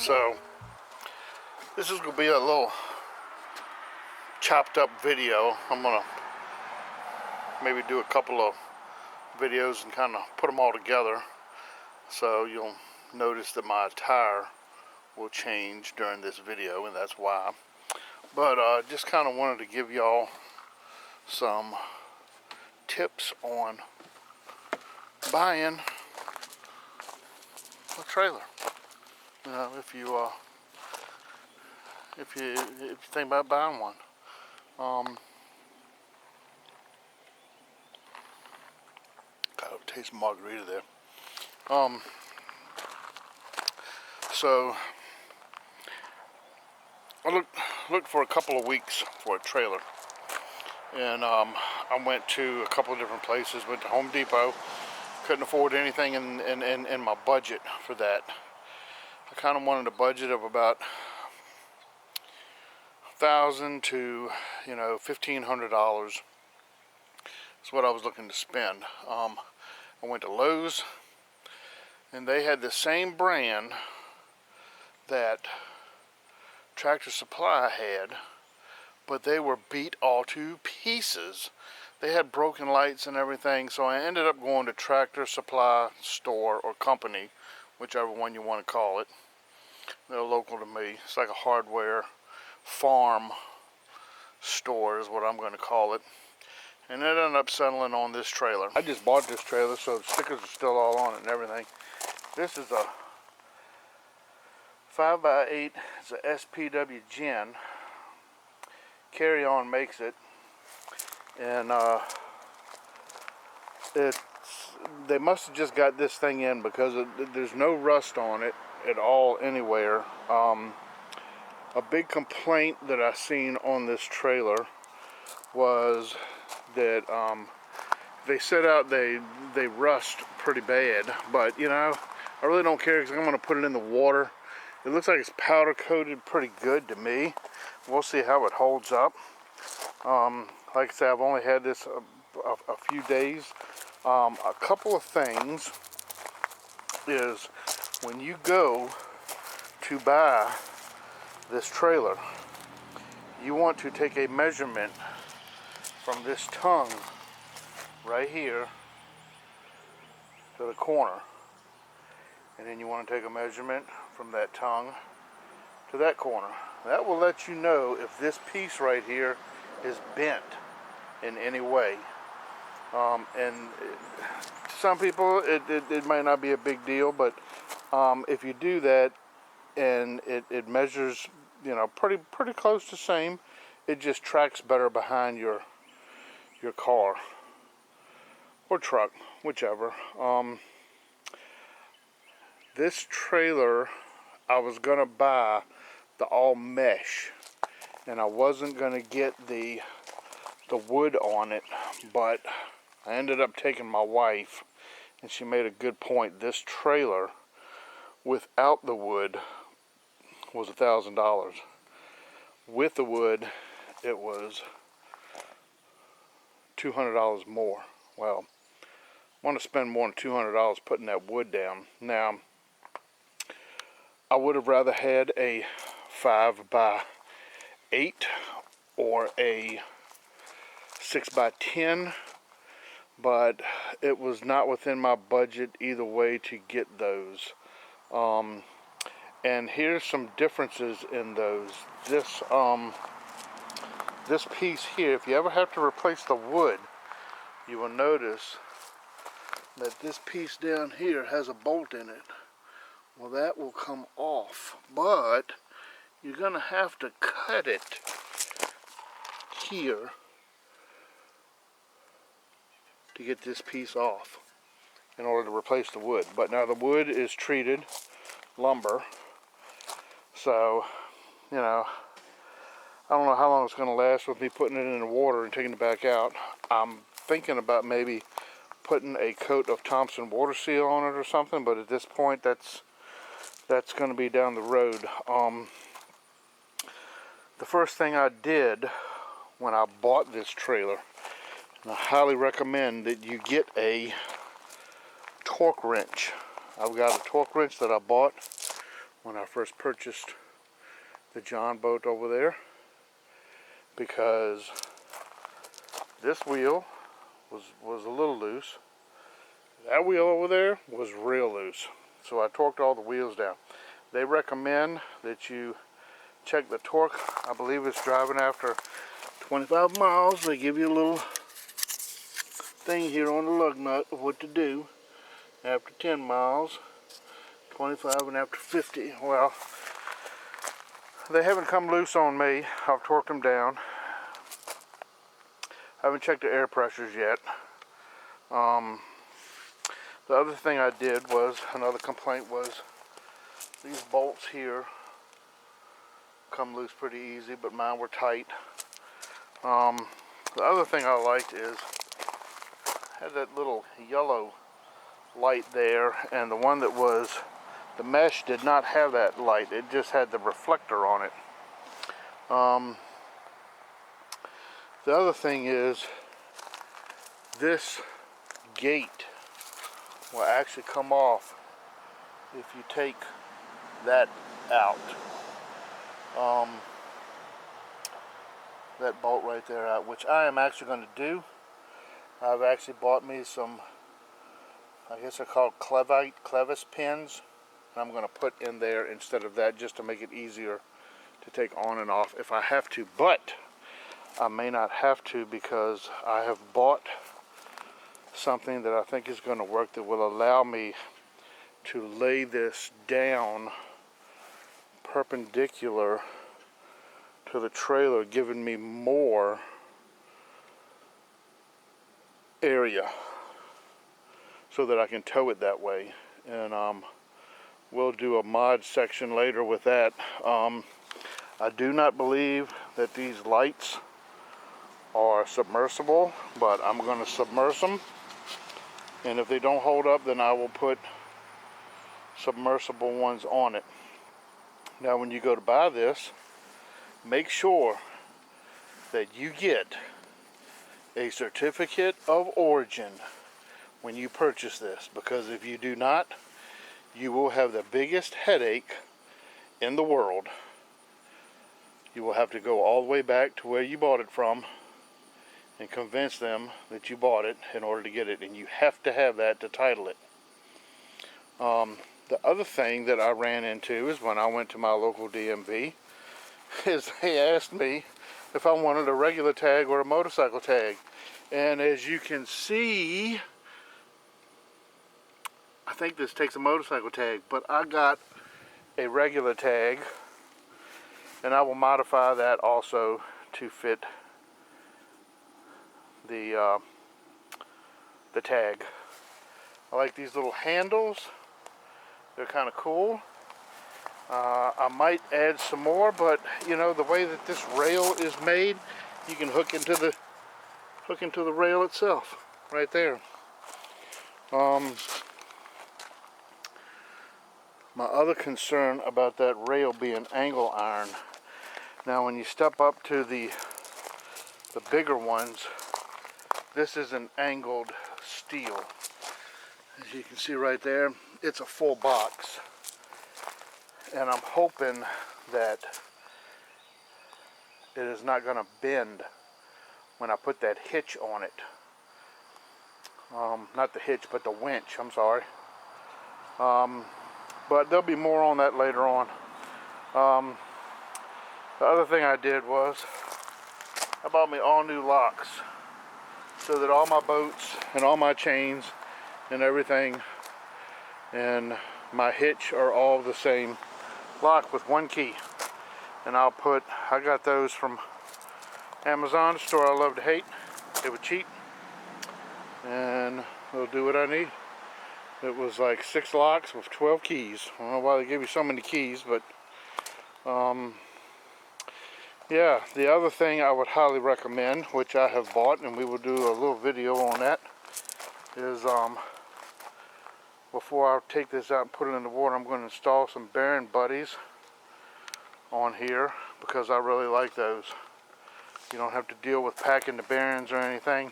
So this is gonna be a little chopped up video. I'm gonna maybe do a couple of videos and kind of put them all together, so you'll notice that my attire will change during this video, and that's why. But just kind of wanted to give y'all some tips on buying a trailer. You know, if you think about buying one. Got a taste of margarita there. So I looked for a couple of weeks for a trailer, and I went to a couple of different places. Went to Home Depot. Couldn't afford anything in my budget for that. I kind of wanted a budget of about $1,000 to $1,500. That's what I was looking to spend. I went to Lowe's, and they had the same brand that Tractor Supply had, but they were beat all to pieces. They had broken lights and everything, so I ended up going to Tractor Supply store or company, whichever one you want to call it. They're local to me. It's like a hardware farm store is what I'm going to call it. And it ended up settling on this trailer. I just bought this trailer, so the stickers are still all on it and everything. This is a 5x8. It's a SPW Gen. Carry On makes it. And they must have just got this thing in because there's no rust on it at all anywhere. A big complaint that I seen on this trailer was that they set out they rust pretty bad, but I really don't care because I'm going to put it in the water. It looks like it's powder coated pretty good to me. We'll see how it holds up. Like I said, I've only had this a few days. A couple of things is when you go to buy this trailer, you want to take a measurement from this tongue right here to the corner, and then you want to take a measurement from that tongue to that corner. That will let you know if this piece right here is bent in any way. And to some people it might not be a big deal, but if you do that and it measures pretty close to the same, it just tracks better behind your car or truck, whichever. This trailer, I was gonna buy the all mesh, and I wasn't gonna get the wood on it, but I ended up taking my wife, and she made a good point. This trailer without the wood was $1,000. With the wood, it was $200 more. Well, I want to spend more than $200 putting that wood down. Now, I would have rather had a 5x8 or a 6x10, but it was not within my budget either way to get those. And here's some differences in those. This piece here, if you ever have to replace the wood, you will notice that this piece down here has a bolt in it. Well, that will come off, but you're gonna have to cut it here to get this piece off in order to replace the wood. But now the wood is treated lumber, so I don't know how long it's going to last with me putting it in the water and taking it back out. I'm thinking about maybe putting a coat of Thompson Water Seal on it or something, but at this point that's going to be down the road. The first thing I did when I bought this trailer, and I highly recommend that you get a torque wrench. I've got a torque wrench that I bought when I first purchased the John boat over there, because this wheel was a little loose. That wheel over there was real loose. So I torqued all the wheels down. They recommend that you check the torque. I believe it's driving after 25 miles. They give you a little thing here on the lug nut of what to do. After 10 miles, 25, and after 50. Well, they haven't come loose on me. I've torqued them down. I haven't checked the air pressures yet. The other thing I did was, another complaint was, these bolts here come loose pretty easy, but mine were tight. The other thing I liked is, had that little yellow light there, and the one that was, the mesh did not have that light. It just had the reflector on it. The other thing is, this gate will actually come off if you take that out. That bolt right there out, which I am actually going to do. I've actually bought me some, I guess they're called clevis pins. I'm going to put in there instead of that, just to make it easier to take on and off if I have to. But I may not have to, because I have bought something that I think is going to work, that will allow me to lay this down perpendicular to the trailer, giving me more area so that I can tow it that way. And we'll do a mod section later with that. I do not believe that these lights are submersible, but I'm going to submerge them, and if they don't hold up, then I will put submersible ones on it. Now when you go to buy this, make sure that you get a certificate of origin when you purchase this, because if you do not, you will have the biggest headache in the world. You will have to go all the way back to where you bought it from and convince them that you bought it in order to get it, and you have to have that to title it. The other thing that I ran into is when I went to my local DMV, is they asked me if I wanted a regular tag or a motorcycle tag. And as you can see, I think this takes a motorcycle tag, but I got a regular tag, and I will modify that also to fit the tag. I like these little handles. They're kind of cool. I might add some more, but you know, the way that this rail is made, you can hook into the rail itself right there. My other concern about that rail being angle iron. Now when you step up to the bigger ones, this is an angled steel. As you can see right there, it's a full box. And I'm hoping that it is not going to bend when I put that hitch on it. Not the hitch, but the winch, I'm sorry. But there'll be more on that later on. The other thing I did was, I bought me all new locks, so that all my boats and all my chains and everything and my hitch are all the same lock with one key. And I got those from Amazon, the store I love to hate. They were cheap, and they'll do what I need. It was like 6 locks with 12 keys. I don't know why they give you so many keys, but yeah, the other thing I would highly recommend, which I have bought, and we will do a little video on that, is before I take this out and put it in the water, I'm going to install some bearing buddies on here, because I really like those. You don't have to deal with packing the bearings or anything.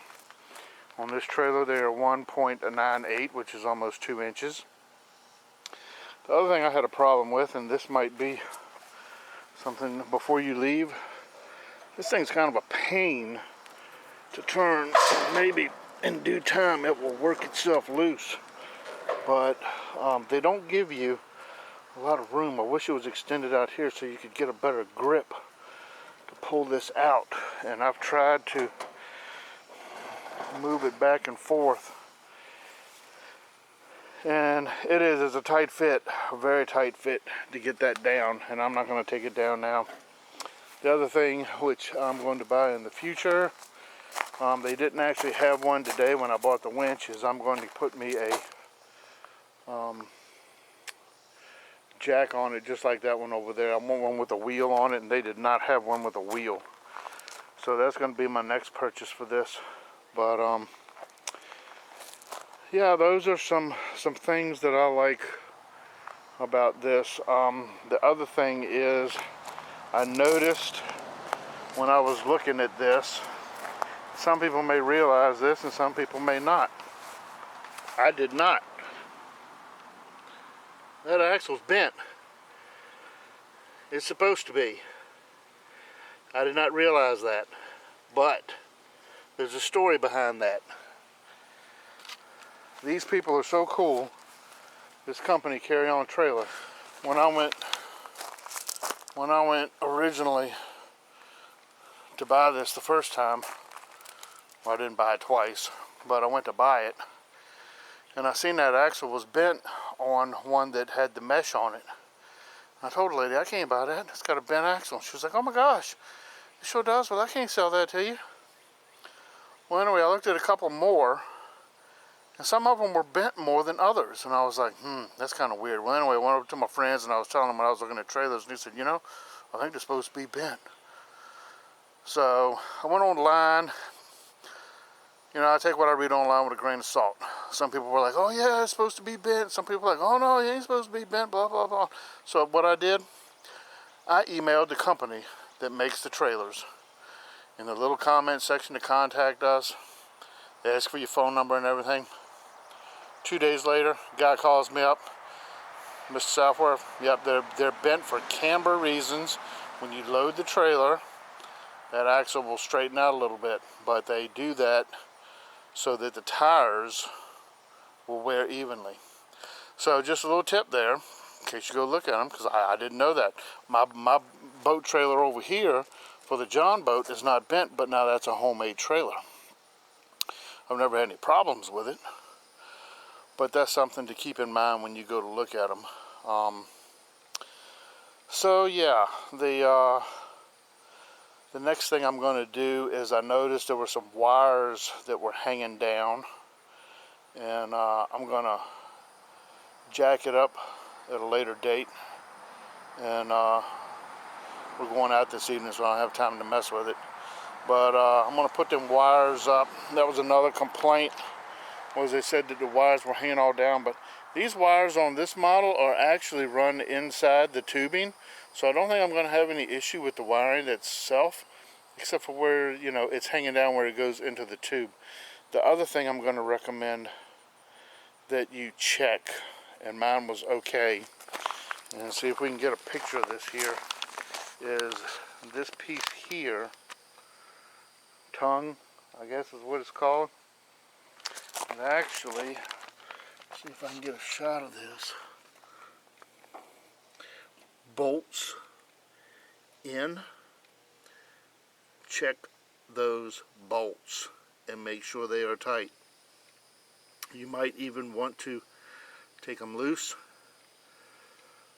On this trailer they are 1.98, which is almost 2 inches. The other thing I had a problem with, and this might be something before you leave, this thing's kind of a pain to turn. Maybe in due time it will work itself loose, but they don't give you a lot of room. I wish it was extended out here so you could get a better grip to pull this out, and I've tried to move it back and forth, and it is a tight fit, a very tight fit to get that down, and I'm not going to take it down now. The other thing which I'm going to buy in the future, they didn't actually have one today when I bought the winch, is I'm going to put me a jack on it just like that one over there. I want one with a wheel on it, and they did not have one with a wheel. So that's going to be my next purchase for this. But yeah, those are some things that I like about this. The other thing is, I noticed when I was looking at this, some people may realize this and some people may not. I did not. That axle's bent. It's supposed to be. I did not realize that. But there's a story behind that. These people are so cool. This company, Carry On Trailer. When I went originally to buy this the first time, well, I didn't buy it twice, but I went to buy it, and I seen that axle was bent on one that had the mesh on it. I told the lady, I can't buy that. It's got a bent axle. She was like, oh my gosh, it sure does. Well, I can't sell that to you. Well, anyway, I looked at a couple more, and some of them were bent more than others. And I was like, that's kind of weird. Well, anyway, I went over to my friends, and I was telling them when I was looking at trailers, and he said, you know, I think they're supposed to be bent. So I went online. You know, I take what I read online with a grain of salt. Some people were like, oh yeah, it's supposed to be bent. Some people were like, oh no, it ain't supposed to be bent, blah, blah, blah. So what I did, I emailed the company that makes the trailers. In the little comment section to contact us, they ask for your phone number and everything. 2 days later, guy calls me up, Mr. Southworth, yep, they're bent for camber reasons. When you load the trailer, that axle will straighten out a little bit, but they do that so that the tires will wear evenly. So just a little tip there, in case you go look at them, because I didn't know that. My boat trailer over here for the John boat is not bent, but now that's a homemade trailer. I've never had any problems with it, but that's something to keep in mind when you go to look at them. So yeah, the next thing I'm going to do is, I noticed there were some wires that were hanging down, and I'm going to jack it up at a later date, and we're going out this evening, so I don't have time to mess with it. But I'm going to put them wires up. That was another complaint, was they said that the wires were hanging all down, but these wires on this model are actually run inside the tubing, so I don't think I'm going to have any issue with the wiring itself, except for where, you know, it's hanging down where it goes into the tube. The other thing I'm going to recommend that you check, and mine was okay, and see if we can get a picture of this here, is this piece here, tongue, I guess is what it's called. And actually, see if I can get a shot of this. Bolts in. Check those bolts and make sure they are tight. You might even want to take them loose,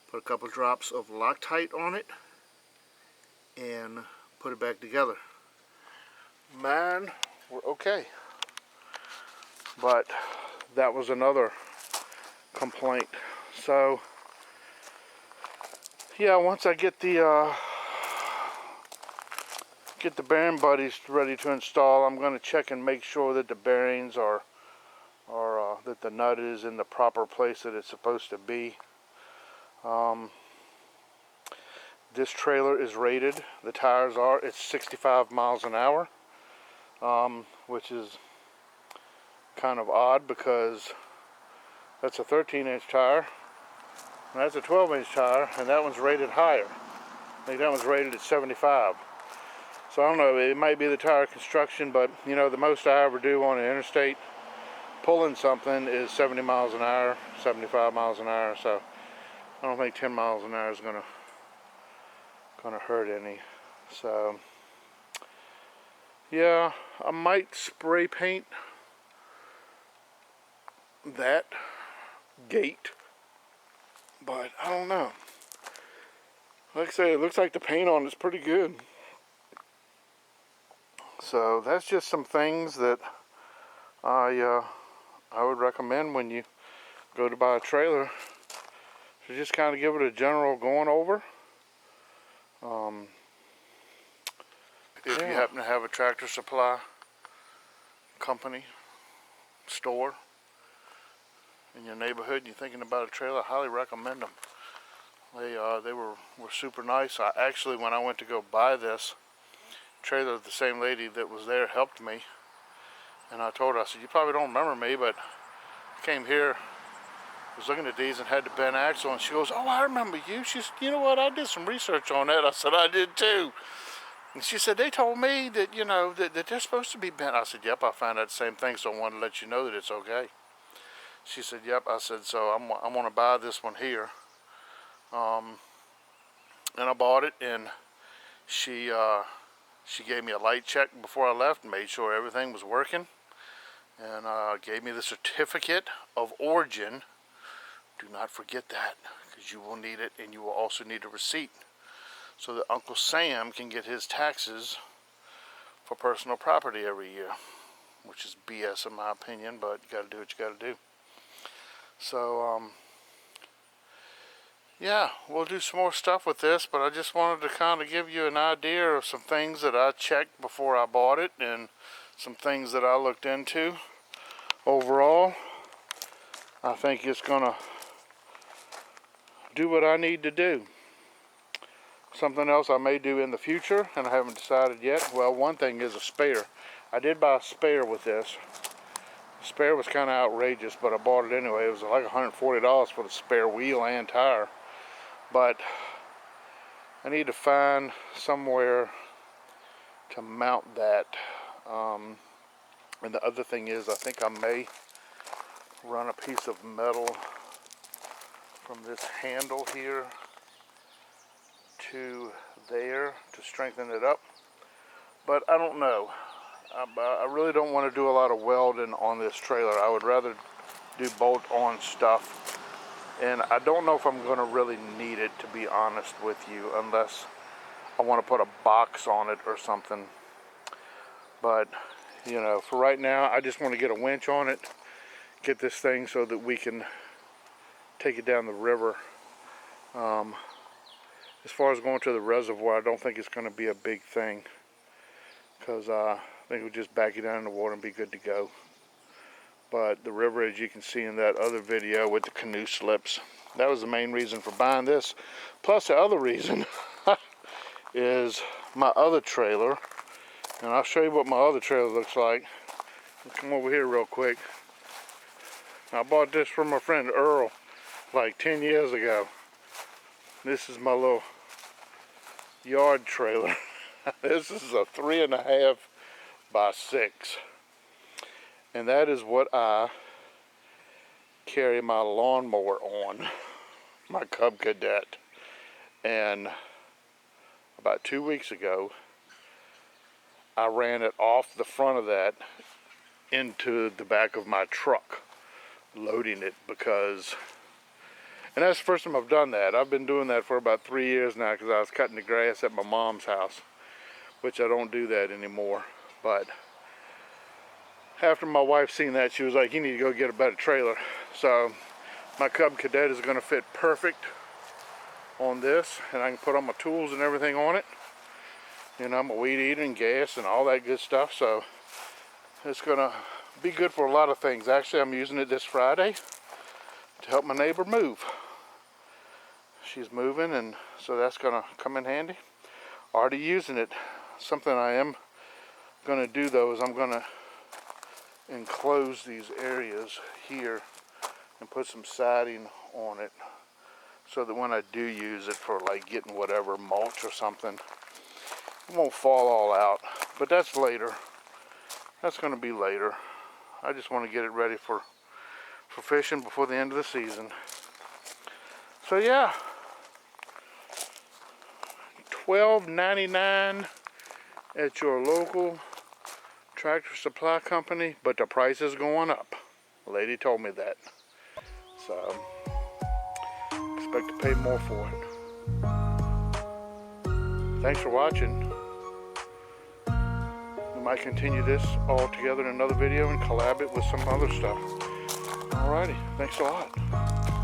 put a couple drops of Loctite on it, and put it back together. Mine were okay, but that was another complaint. So yeah, once I get the bearing buddies ready to install, I'm going to check and make sure that the bearings are that the nut is in the proper place that it's supposed to be. This trailer is rated, the tires are, it's 65 miles an hour, which is kind of odd because that's a 13-inch tire, And that's a 12-inch tire, and that one's rated higher. I think that one's rated at 75. So I don't know, it might be the tire construction, but you know, the most I ever do on the interstate pulling something is 70 miles an hour, 75 miles an hour, so I don't think 10 miles an hour is gonna hurt any. So yeah, I might spray paint that gate, but I don't know. Like I say, it looks like the paint on it's pretty good. So that's just some things that I would recommend when you go to buy a trailer. So just kind of give it a general going over. If you happen to have a Tractor Supply company, store in your neighborhood and you're thinking about a trailer, I highly recommend them. They were super nice. I actually, when I went to go buy this trailer, the same lady that was there helped me. And I told her, I said, you probably don't remember me, but I came here, was looking at these and had the bent axle, and she goes, oh, I remember you. She said, you know what, I did some research on that. I said, I did too. And she said, they told me that, you know, that they're supposed to be bent. I said, yep, I found out the same thing, so I wanted to let you know that it's okay. She said, yep. I said, so I'm going to buy this one here. And I bought it, and she gave me a light check before I left and made sure everything was working. And gave me the certificate of origin. Do not forget that, because you will need it, and you will also need a receipt so that Uncle Sam can get his taxes for personal property every year, which is BS in my opinion, but you got to do what you got to do. So yeah, we'll do some more stuff with this, but I just wanted to kind of give you an idea of some things that I checked before I bought it and some things that I looked into. Overall, I think it's gonna do what I need to do. Something else I may do in the future, and I haven't decided yet. Well, one thing is a spare. I did buy a spare with this. The spare was kind of outrageous, but I bought it anyway. It was like $140 for the spare wheel and tire. But I need to find somewhere to mount that. And the other thing is, I think I may run a piece of metal from this handle here to there to strengthen it up, but I don't know. I really don't want to do a lot of welding on this trailer. I would rather do bolt-on stuff, and I don't know if I'm going to really need it, to be honest with you, unless I want to put a box on it or something. But you know, for right now, I just want to get a winch on it, get this thing so that we can take it down the river. As far as going to the reservoir, I don't think it's going to be a big thing, because I think we'll just back it down in the water and be good to go. But the river, as you can see in that other video with the canoe slips, that was the main reason for buying this. Plus the other reason is my other trailer, and I'll show you what my other trailer looks like. Let's come over here real quick. I bought this from my friend Earl like 10 years ago. This is my little yard trailer. This is a 3.5 by 6. And that is what I carry my lawnmower on, my Cub Cadet. And about 2 weeks ago, I ran it off the front of that into the back of my truck, loading it, because, and that's the first time I've done that. I've been doing that for about 3 years now, because I was cutting the grass at my mom's house, which I don't do that anymore. But after my wife seen that, she was like, you need to go get a better trailer. So my Cub Cadet is going to fit perfect on this, and I can put all my tools and everything on it. You know, my weed eater and gas and all that good stuff. So it's going to be good for a lot of things. Actually, I'm using it this Friday to help my neighbor move. She's moving, and so that's going to come in handy. Already using it. Something I am going to do though is I'm going to enclose these areas here and put some siding on it so that when I do use it for like getting whatever mulch or something, it won't fall all out. But that's later. That's going to be later. I just want to get it ready for fishing before the end of the season. So yeah, $12.99 at your local Tractor Supply Company, but the price is going up. The lady told me that. So, expect to pay more for it. Thanks for watching. We might continue this all together in another video and collab it with some other stuff. Alrighty, thanks a lot.